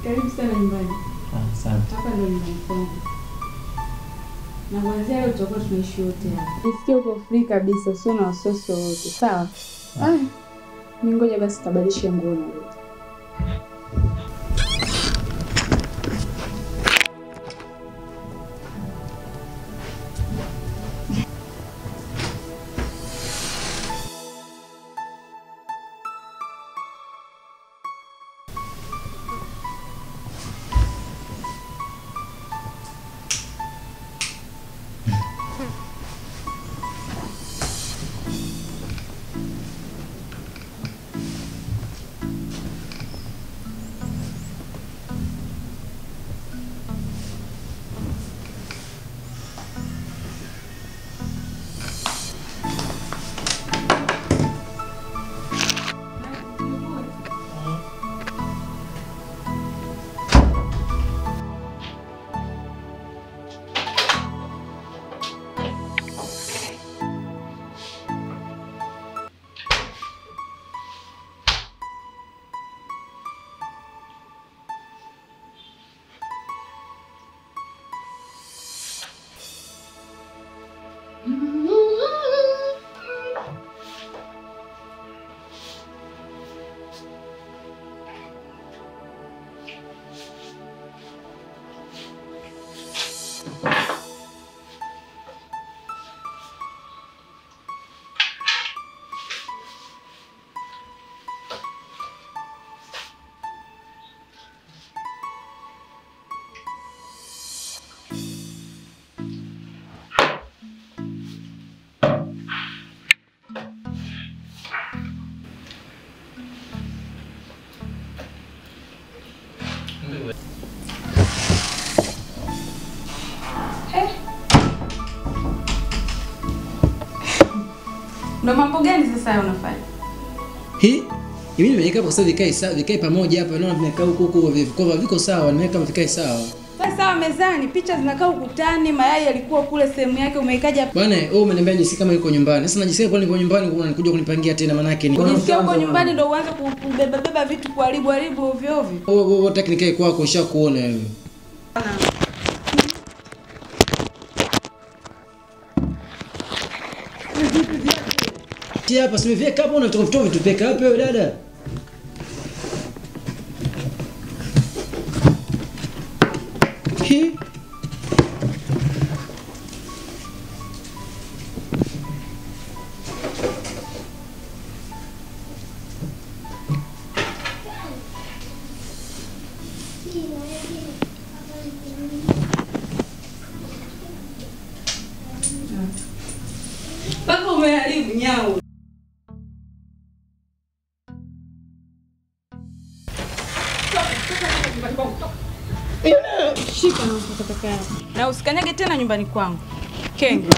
Karibu sana nyumbani. Asante. Hapa ndo nyumbani kwangu. Na kuanzia leo tutakuwa tunaishi wote hapa. Nisikie uko free kabisa, sio na wasiwasi wote. Sawa? Ningoja basi tabadilishe nguo na leo. Ndo mambo gani sasa unafanya? Mimi nimeweka kwa sababu vikae pamoja hapa, naona vimekaa huko vikova viko sawa, nimeweka vikae sawa. Sasa mezani, picha zinakaa ukutani, mayai yalikuwa kule sehemu yake umeikaja hapa. Bwana, wewe umeniambia nisi kama yuko nyumbani. Sasa najisikia kwa niko nyumbani unakuja kunipangia tena maana yake. Unisikia uko nyumbani ndio uanze kubeba vitu kuharibu ovyo ovyo. Wewe unataka nikae kwako ushakuona wewe. Hapa simeveka hapo unatoka vitu vipeka hapo wewe dada. Paka umeharibu nyao. Shika na utakataka yako. Na usikanyage tena nyumbani kwangu. Kenge.